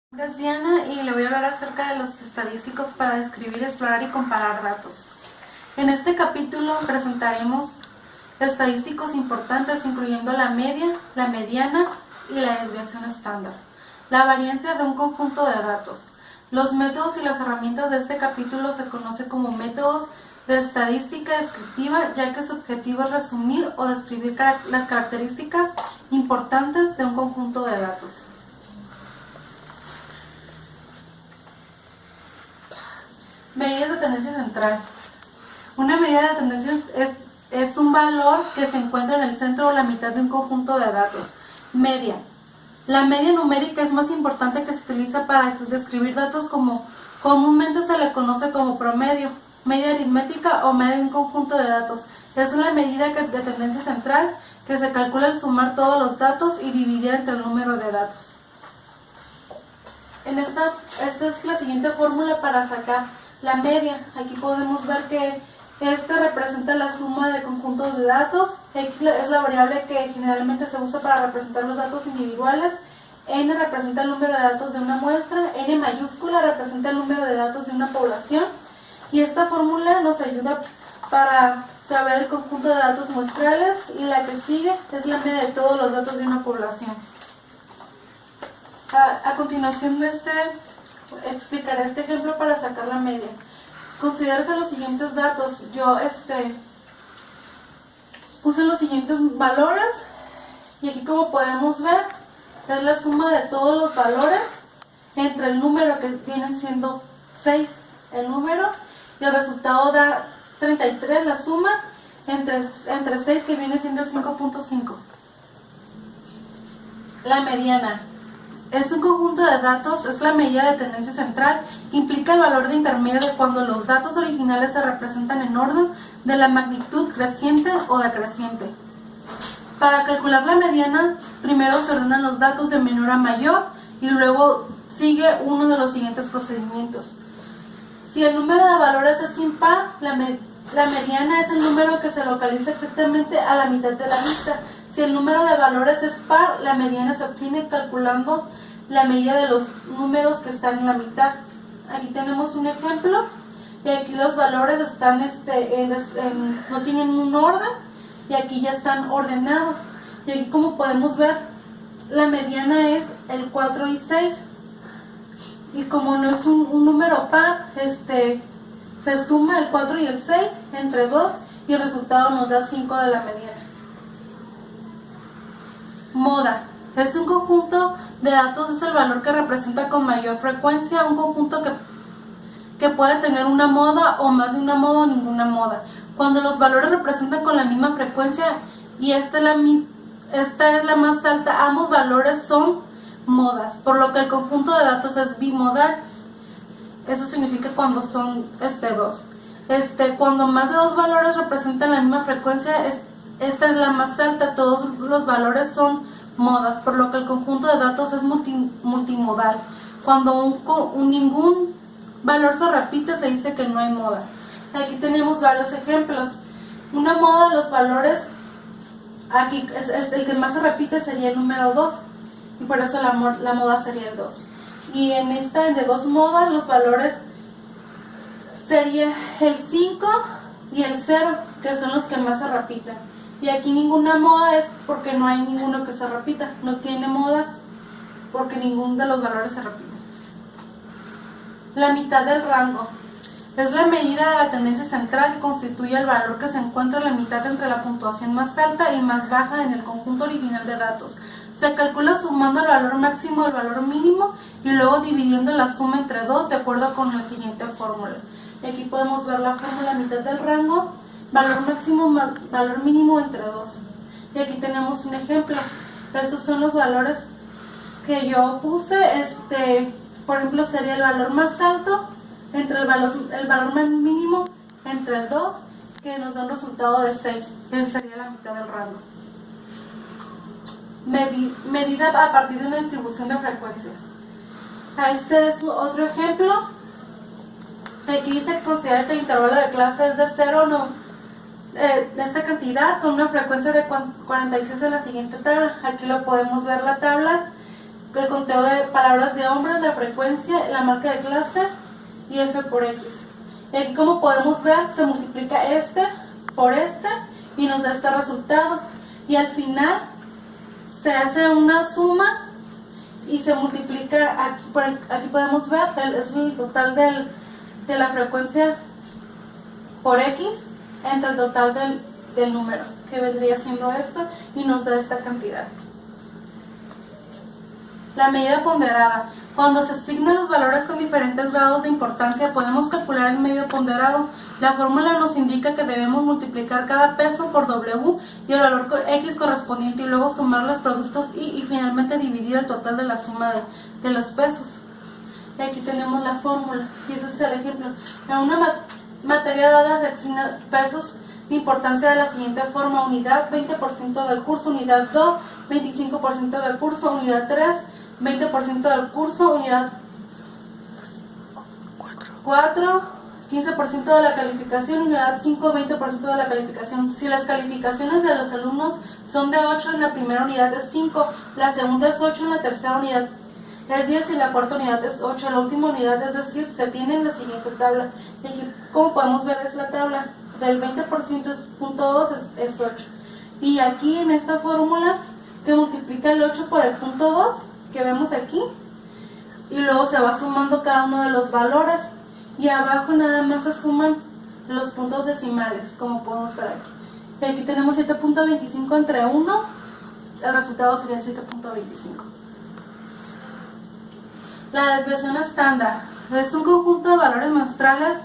Mi nombre es Diana y le voy a hablar acerca de los estadísticos para describir, explorar y comparar datos. En este capítulo presentaremos estadísticos importantes incluyendo la media, la mediana y la desviación estándar, la varianza de un conjunto de datos. Los métodos y las herramientas de este capítulo se conocen como métodos de estadística descriptiva, ya que su objetivo es resumir o describir las características importantes de un conjunto de datos. Medidas de tendencia central. Una medida de tendencia es un valor que se encuentra en el centro o la mitad de un conjunto de datos. Media. La media numérica es más importante, que se utiliza para describir datos como comúnmente se le conoce como promedio, media aritmética o media de un conjunto de datos. Es la medida de tendencia central que se calcula al sumar todos los datos y dividir entre el número de datos. Esta es la siguiente fórmula para sacar la media. Aquí podemos ver que representa la suma de conjuntos de datos. X es la variable que generalmente se usa para representar los datos individuales. N representa el número de datos de una muestra. N mayúscula representa el número de datos de una población. Y esta fórmula nos ayuda para saber el conjunto de datos muestrales. Y la que sigue es la media de todos los datos de una población. A continuación explicaré este ejemplo para sacar la media. Considérese los siguientes datos. Yo puse los siguientes valores y aquí, como podemos ver, es la suma de todos los valores entre el número, que vienen siendo 6 el número, y el resultado da 33, la suma entre 6, que viene siendo el 5.5. La mediana es un conjunto de datos, es la medida de tendencia central que implica el valor de intermedio de cuando los datos originales se representan en orden de la magnitud creciente o decreciente. Para calcular la mediana, primero se ordenan los datos de menor a mayor y luego sigue uno de los siguientes procedimientos. Si el número de valores es impar, la mediana es el número que se localiza exactamente a la mitad de la lista. Si el número de valores es par, la mediana se obtiene calculando la medida de los números que están en la mitad. Aquí tenemos un ejemplo, y aquí los valores están no tienen un orden, y aquí ya están ordenados. Y aquí, como podemos ver, la mediana es el 4 y 6. Y como no es un número par, se suma el 4 y el 6 entre 2 y el resultado nos da 5 de la mediana. Moda. Es un conjunto de datos, es el valor que representa con mayor frecuencia, un conjunto que puede tener una moda o más de una moda o ninguna moda. Cuando los valores representan con la misma frecuencia y esta es la más alta, ambos valores son modas, por lo que el conjunto de datos es bimodal. Eso significa cuando son dos. Cuando más de dos valores representan la misma frecuencia, esta es la más alta, todos los valores son modas, por lo que el conjunto de datos es multimodal. Cuando ningún valor se repite, se dice que no hay moda. Aquí tenemos varios ejemplos. Una moda de los valores, aquí el que más se repite sería el número 2, y por eso la moda sería el 2. Y en de dos modas, los valores sería el 5 y el 0, que son los que más se repiten. Y aquí ninguna moda es porque no hay ninguno que se repita. No tiene moda porque ninguno de los valores se repite. La mitad del rango. Es la medida de la tendencia central que constituye el valor que se encuentra en la mitad entre la puntuación más alta y más baja en el conjunto original de datos. Se calcula sumando el valor máximo al valor mínimo y luego dividiendo la suma entre 2 de acuerdo con la siguiente fórmula. Y aquí podemos ver la fórmula: mitad del rango, valor máximo más valor mínimo entre 2. Y aquí tenemos un ejemplo. Estos son los valores que yo puse. Por ejemplo, sería el valor más alto entre el valor más mínimo entre el 2, que nos da un resultado de 6. Esa sería la mitad del rango. Medida a partir de una distribución de frecuencias. Este es otro ejemplo. Aquí dice que considera que el intervalo de clase es de 0 de esta cantidad con una frecuencia de 46 en la siguiente tabla. Aquí lo podemos ver la tabla. el conteo de palabras de hombres, la frecuencia, la marca de clase y F por X. Y aquí, como podemos ver, se multiplica este por este y nos da este resultado. Y al final se hace una suma y se multiplica, aquí podemos ver, es el total de la frecuencia por X entre el total del número, que vendría siendo esto, y nos da esta cantidad. La medida ponderada. Cuando se asignan los valores con diferentes grados de importancia, podemos calcular el medio ponderado. La fórmula nos indica que debemos multiplicar cada peso por W y el valor X correspondiente, y luego sumar los productos y finalmente dividir el total de la suma de los pesos. Y aquí tenemos la fórmula, y ese es el ejemplo. En una materia dada se asignan pesos de importancia de la siguiente forma: unidad 20% del curso, unidad 2 25% del curso, unidad 3 20% del curso, unidad 4 15% de la calificación, unidad 5 20% de la calificación. Si las calificaciones de los alumnos son de 8, en la primera unidad es 5, la segunda es 8, en la tercera unidad es 10 y la cuarta unidad es 8, la última unidad, es decir, se tiene en la siguiente tabla. Y aquí, como podemos ver, es la tabla del 20% es .2 es 8. Y aquí en esta fórmula se multiplica el 8 por el .2 que vemos aquí, y luego se va sumando cada uno de los valores, y abajo nada más se suman los puntos decimales, como podemos ver aquí. Y aquí tenemos 7.25 entre 1, el resultado sería 7.25. La desviación estándar es un conjunto de valores muestrales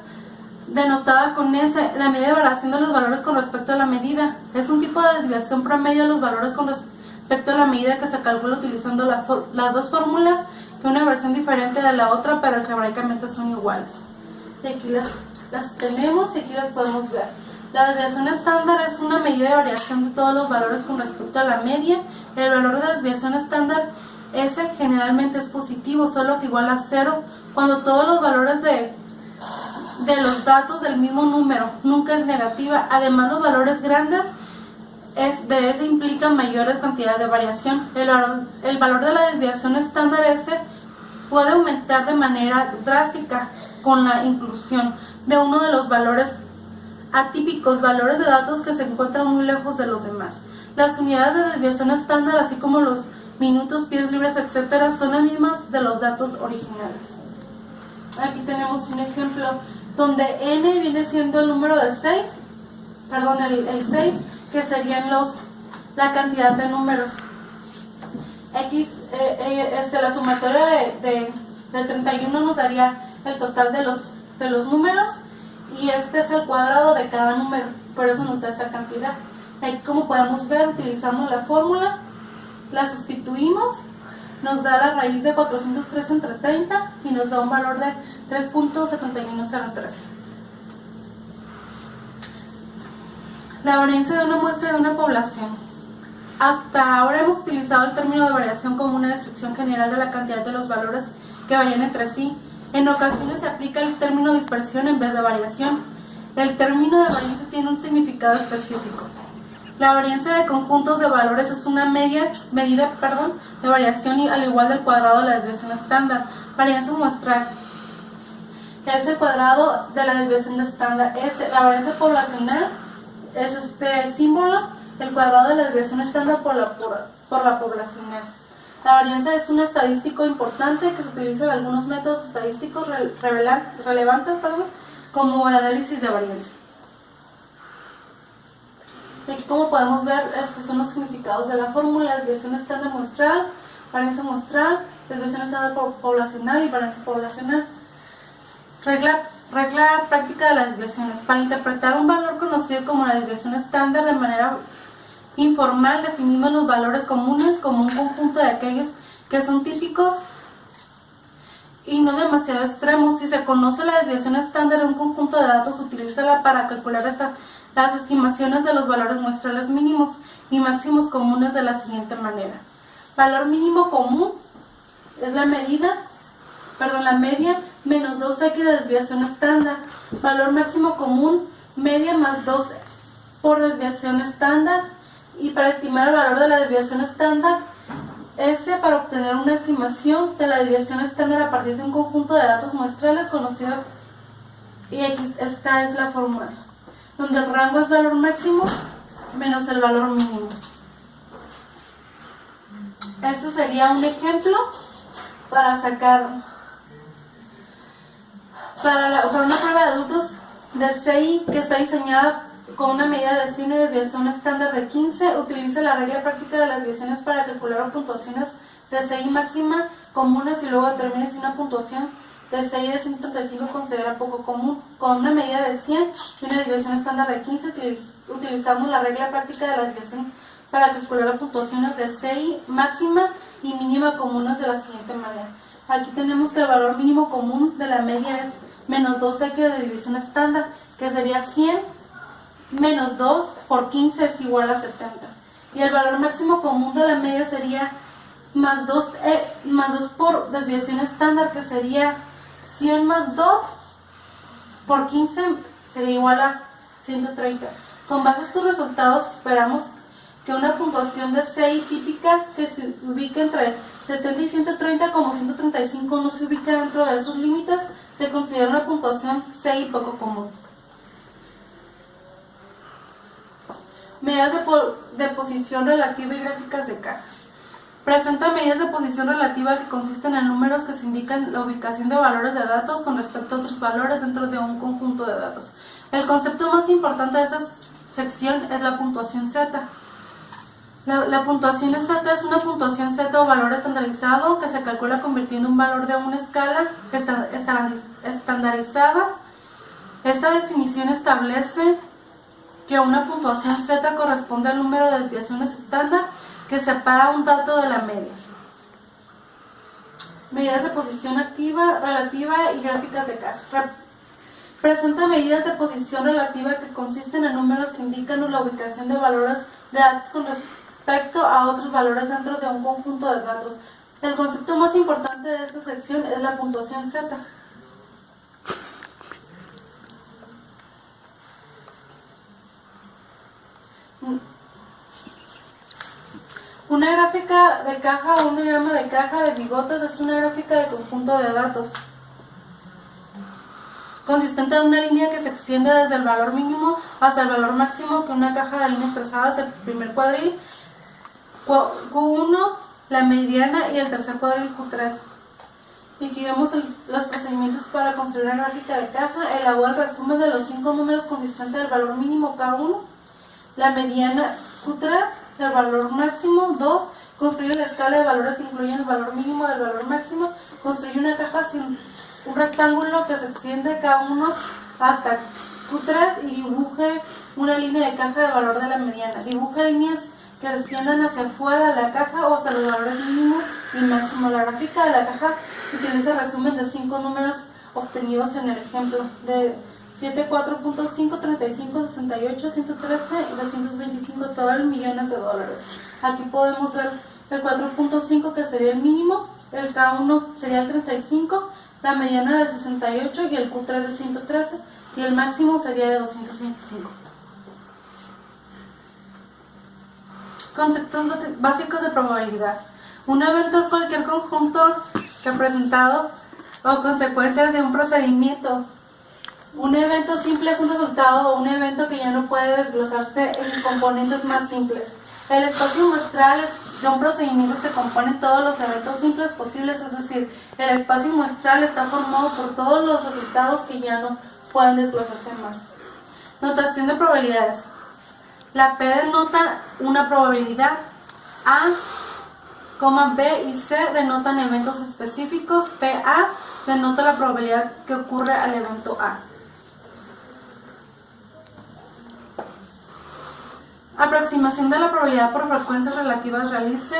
denotada con S, la medida de variación de los valores con respecto a la medida. Es un tipo de desviación promedio de los valores con respecto a la medida que se calcula utilizando las dos fórmulas, que una versión diferente de la otra, pero algebraicamente son iguales. Y aquí las tenemos y aquí las podemos ver. La desviación estándar es una medida de variación de todos los valores con respecto a la media. El valor de desviación estándar S generalmente es positivo, solo que igual a 0 cuando todos los valores de los datos del mismo número, nunca es negativa. Además, los valores grandes de S implican mayores cantidades de variación. El valor de la desviación estándar S puede aumentar de manera drástica con la inclusión de uno de los valores atípicos, valores de datos que se encuentran muy lejos de los demás. Las unidades de desviación estándar, así como los minutos, pies libres, etcétera, son las mismas de los datos originales. Aquí tenemos un ejemplo donde n viene siendo el número de 6, perdón, el 6, que serían la cantidad de números. X, la sumatoria de 31 nos daría el total de los números, y este es el cuadrado de cada número, por eso nos da esta cantidad. Aquí, como podemos ver, utilizamos la fórmula, la sustituimos, nos da la raíz de 403 entre 30 y nos da un valor de 3.71013. La varianza de una muestra de una población. Hasta ahora hemos utilizado el término de variación como una descripción general de la cantidad de los valores que varían entre sí. En ocasiones se aplica el término dispersión en vez de variación. El término de varianza tiene un significado específico. La varianza de conjuntos de valores es una medida de variación, y al igual del cuadrado de la desviación estándar. Varianza muestral es el cuadrado de la desviación estándar. La varianza poblacional es este símbolo, el cuadrado de la desviación estándar por la poblacional. La varianza es un estadístico importante que se utiliza en algunos métodos estadísticos relevantes, como el análisis de varianza. Aquí, como podemos ver, estos son los significados de la fórmula: desviación estándar muestral, varianza muestral, desviación estándar poblacional y varianza poblacional. Regla práctica de las desviaciones. Para interpretar un valor conocido como la desviación estándar de manera informal, definimos los valores comunes como un conjunto de aquellos que son típicos y no demasiado extremos. Si se conoce la desviación estándar de un conjunto de datos, utilízala para calcular las estimaciones de los valores muestrales mínimos y máximos comunes de la siguiente manera. Valor mínimo común es la media menos 2x de desviación estándar. Valor máximo común, media más 2 por desviación estándar. Y para estimar el valor de la desviación estándar, S para obtener una estimación de la desviación estándar a partir de un conjunto de datos muestrales conocido, y X, esta es la fórmula, donde el rango es valor máximo menos el valor mínimo. Este sería un ejemplo para sacar para una prueba de adultos de CI que está diseñada con una medida de 100 y desviación estándar de 15. Utiliza la regla práctica de las desviaciones para calcular puntuaciones de CI máxima comunes y luego determine si una puntuación de CI de 135 considera poco común. Con una medida de 100 y una desviación estándar de 15 utilizamos la regla práctica de la desviación para calcular puntuaciones de CI máxima y mínima comunes de la siguiente manera. Aquí tenemos que el valor mínimo común de la media es menos 2x de división estándar, que sería 100 menos 2 por 15 es igual a 70. Y el valor máximo común de la media sería más 2 por desviación estándar, que sería 100 más 2 por 15 sería igual a 130. Con base a estos resultados esperamos que una puntuación de CI típica que se ubique entre 70 y 130, como 135 no se ubica dentro de esos límites, se considera una puntuación CI poco común. Medidas de posición relativa y gráficas de caja. Presenta medidas de posición relativa que consisten en números que se indican la ubicación de valores de datos con respecto a otros valores dentro de un conjunto de datos. El concepto más importante de esta sección es la puntuación Z. La puntuación Z es una puntuación Z o valor estandarizado que se calcula convirtiendo un valor de una escala estandarizada. Esta definición establece que una puntuación Z corresponde al número de desviaciones estándar que separa un dato de la media. Medidas de posición activa, relativa y gráficas de caja. Presenta medidas de posición relativa que consisten en números que indican la ubicación de valores de datos con respecto a otros valores dentro de un conjunto de datos. El concepto más importante de esta sección es la puntuación Z. Una gráfica de caja o un diagrama de caja de bigotes es una gráfica de conjunto de datos consistente en una línea que se extiende desde el valor mínimo hasta el valor máximo, que una caja de líneas trazadas, el primer cuadril, Q1, la mediana y el tercer cuadril Q3. Y aquí vemos los procedimientos para construir una gráfica de caja. Elabora el resumen de los 5 números consistentes del valor mínimo K1, la mediana Q3, el valor máximo 2, construye la escala de valores que incluyen el valor mínimo del valor máximo, construye una caja sin un rectángulo que se extiende K1 hasta Q3 y dibuje una línea de caja de valor de la mediana. Dibuja líneas que se extiendan hacia afuera de la caja o hasta los valores mínimos y máximos. La gráfica de la caja utiliza resumen de 5 números obtenidos en el ejemplo de 74.5, 35, 68, 113 y 225 total millones de dólares. Aquí podemos ver el 4.5 que sería el mínimo, el K1 sería el 35, la mediana de 68 y el Q3 de 113 y el máximo sería de 225. Conceptos básicos de probabilidad. Un evento es cualquier conjunto representados o consecuencias de un procedimiento. Un evento simple es un resultado o un evento que ya no puede desglosarse en componentes más simples. El espacio muestral de un procedimiento se compone en todos los eventos simples posibles, es decir, el espacio muestral está formado por todos los resultados que ya no pueden desglosarse más. Notación de probabilidades. La P denota una probabilidad, A, B y C denotan eventos específicos, PA denota la probabilidad que ocurre al evento A. Aproximación de la probabilidad por frecuencias relativas. Realice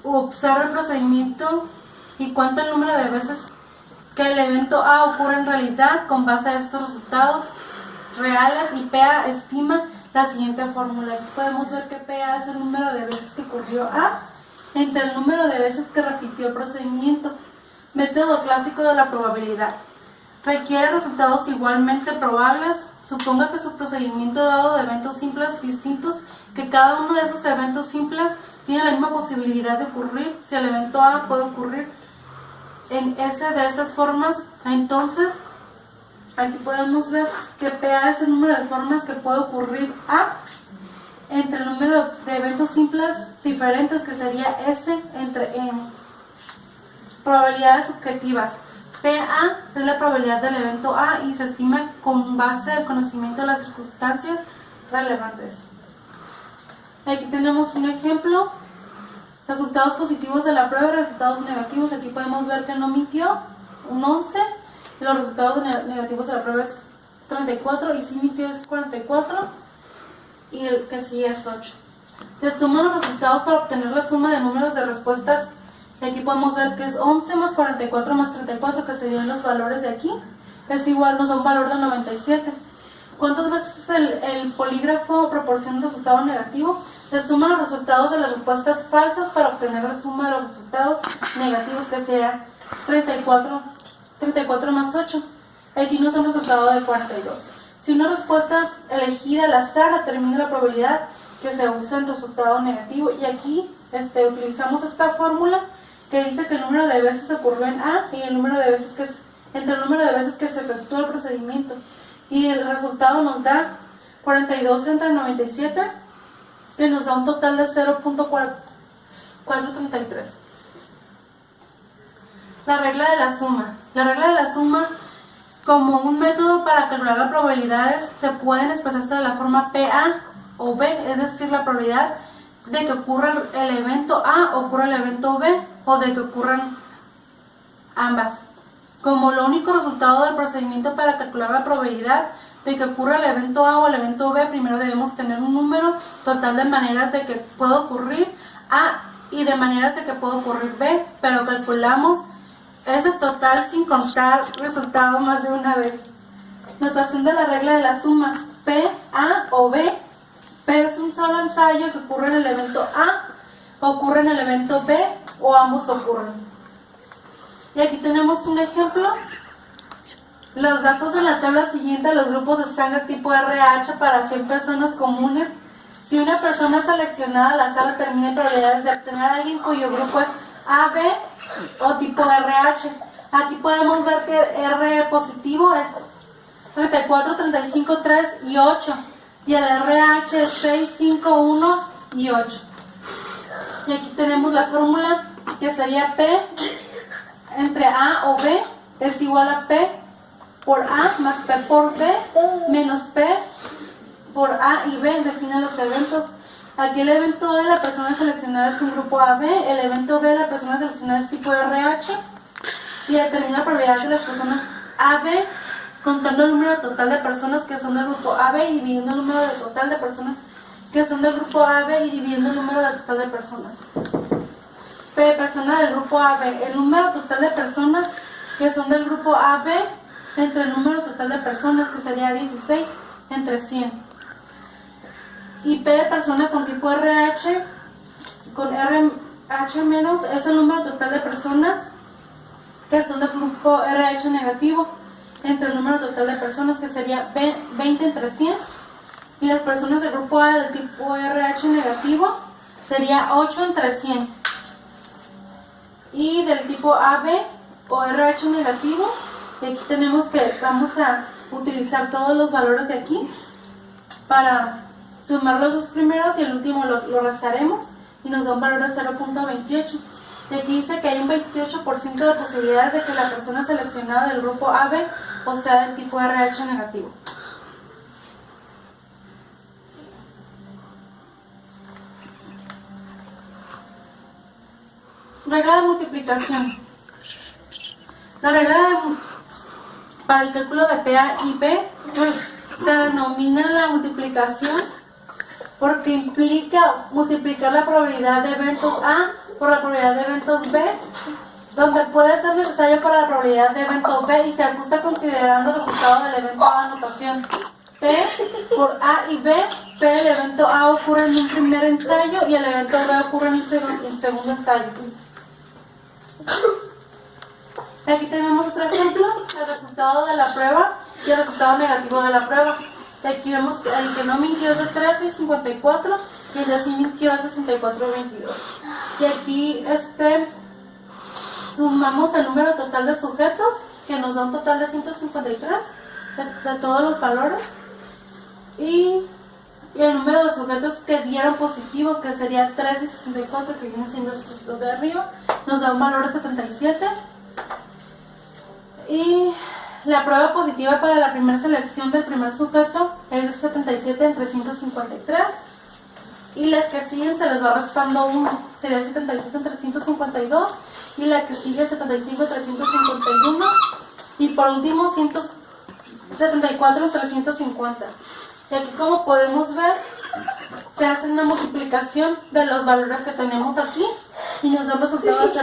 u observe el procedimiento y cuenta el número de veces que el evento A ocurre en realidad con base a estos resultados reales, y PA estima la siguiente fórmula. Aquí podemos ver que PA es el número de veces que ocurrió A entre el número de veces que repitió el procedimiento. Método clásico de la probabilidad. Requiere resultados igualmente probables. Suponga que su procedimiento dado de eventos simples distintos, que cada uno de esos eventos simples tiene la misma posibilidad de ocurrir. Si el evento A puede ocurrir en S de estas formas, entonces aquí podemos ver que PA es el número de formas que puede ocurrir A entre el número de eventos simples diferentes, que sería S entre N. Probabilidades subjetivas. PA es la probabilidad del evento A y se estima con base al conocimiento de las circunstancias relevantes. Aquí tenemos un ejemplo. Resultados positivos de la prueba y resultados negativos. Aquí podemos ver que no mintió, un 11. Y los resultados negativos de la prueba es 34 y sí mintió es 44. Y el que sigue es 8. Se suman los resultados para obtener la suma de números de respuestas. Y aquí podemos ver que es 11 más 44 más 34, que serían los valores de aquí. Es igual, nos da un valor de 97. ¿Cuántas veces el polígrafo proporciona un resultado negativo? Se suman los resultados de las respuestas falsas para obtener la suma de los resultados negativos, que sea 34 más 8. Aquí nos da un resultado de 42. Si una respuesta es elegida al azar, determina la probabilidad que se usa en resultado negativo. Y aquí utilizamos esta fórmula que dice que el número de veces ocurrió en A y el número de veces entre el número de veces que se efectúa el procedimiento. Y el resultado nos da 42 entre 97, que nos da un total de 0.433. La regla de la suma. La regla de la suma, como un método para calcular las probabilidades, se pueden expresarse de la forma PA o B, es decir, la probabilidad de que ocurra el evento A o ocurra el evento B, o de que ocurran ambas. Como lo único resultado del procedimiento para calcular la probabilidad de que ocurra el evento A o el evento B, primero debemos tener un número total de maneras de que pueda ocurrir A y de maneras de que pueda ocurrir B, pero calculamos ese total sin contar resultado más de una vez. Notación de la regla de la suma. P, A o B. P es un solo ensayo que ocurre en el evento A, ocurre en el evento B o ambos ocurren. Y aquí tenemos un ejemplo. Los datos de la tabla siguiente, los grupos de sangre tipo RH para 100 personas comunes. Si una persona seleccionada al azar determina probabilidades de obtener a alguien cuyo grupo es AB o tipo RH. Aquí podemos ver que R positivo es 34, 35, 3 y 8. Y el RH es 6, 5, 1 y 8. Y aquí tenemos la fórmula que sería P entre A o B es igual a P por A más P por B menos P por A y B. Define los eventos. Aquí el evento A de la persona seleccionada es un grupo AB, el evento B de la persona seleccionada es tipo RH y determina la probabilidad de las personas AB contando el número total de personas que son del grupo AB y dividiendo el número total de personas que son del grupo AB y dividiendo el número total de personas. P, persona del grupo AB, el número total de personas que son del grupo AB entre el número total de personas, que sería 16 entre 100. Y P, persona con tipo RH, con RH menos, es el número total de personas que son del grupo RH negativo entre el número total de personas, que sería 20 entre 100. Y las personas del grupo A del tipo RH negativo sería 8 entre 100. Y del tipo AB o RH negativo, aquí tenemos que vamos a utilizar todos los valores de aquí para sumar los dos primeros y el último lo restaremos y nos da un valor de 0.28. Y aquí dice que hay un 28% de posibilidades de que la persona seleccionada del grupo AB o sea del tipo RH negativo. Regla de multiplicación. La regla para el cálculo de PA y B se denomina la multiplicación porque implica multiplicar la probabilidad de eventos A por la probabilidad de eventos B, donde puede ser necesario para la probabilidad de evento B y se ajusta considerando el resultado del evento A. Anotación: P por A y B. P, el evento A ocurre en un primer ensayo y el evento B ocurre en un segundo ensayo. Aquí tenemos otro ejemplo, el resultado de la prueba y el resultado negativo de la prueba. Aquí vemos que el que no mintió es de 13 y 54 y el de Simitio es 6422. Y aquí sumamos el número total de sujetos, que nos da un total de 153 de todos los valores, y el número de sujetos que dieron positivo, que sería 3 y 64, que vienen siendo estos dos de arriba, nos da un valor de 77. Y la prueba positiva para la primera selección del primer sujeto es de 77 entre 153. Y las que siguen se les va restando 1, sería 76 entre 152. Y la que sigue 75 entre 151. Y por último 174 entre 150. Y aquí, como podemos ver, se hace una multiplicación de los valores que tenemos aquí y nos da un resultado de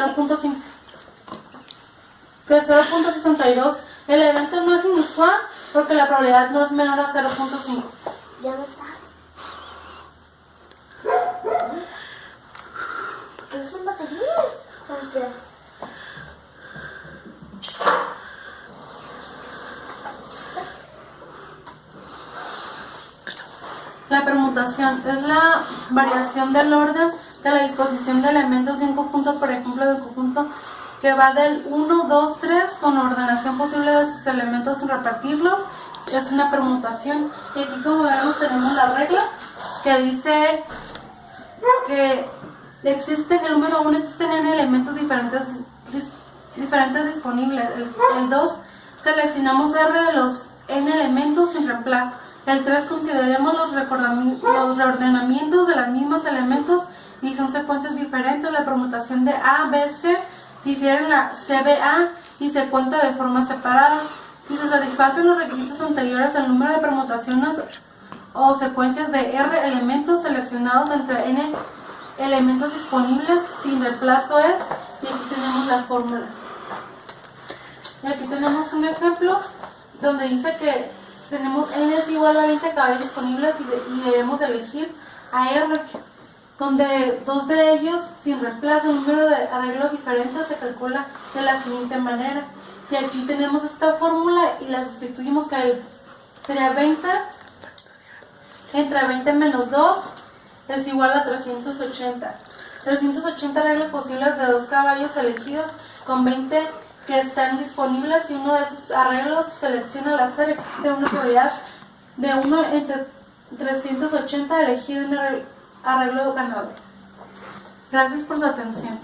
0.62. El evento no es inusual porque la probabilidad no es menor a 0.5. Ya no está. ¿Es un batería? No, espera. La permutación es la variación del orden de la disposición de elementos de un conjunto, por ejemplo, del conjunto que va del 1, 2, 3 con ordenación posible de sus elementos sin repartirlos. Es una permutación. Y aquí, como vemos, tenemos la regla que dice que existen, el número 1 existen n elementos diferentes disponibles. El 2 seleccionamos R de los n elementos sin reemplazo. El 3 consideremos los reordenamientos de los mismos elementos y son secuencias diferentes. La permutación de A, B, C difiere en la CBA y se cuenta de forma separada. Si se satisfacen los requisitos anteriores, el número de permutaciones o secuencias de R elementos seleccionados entre N elementos disponibles sin reemplazo es, y aquí tenemos la fórmula. Y aquí tenemos un ejemplo donde dice que tenemos N es igual a 20 caballos disponibles y debemos elegir a R, donde dos de ellos sin reemplazo, el número de arreglos diferentes se calcula de la siguiente manera. Y aquí tenemos esta fórmula y la sustituimos, que sería 20 entre 20 menos 2 es igual a 380. 380 arreglos posibles de 2 caballos elegidos con 20 que están disponibles, y uno de esos arreglos se selecciona al azar. Existe una probabilidad de 1 entre 380 de elegir un arreglo ganador. Gracias por su atención.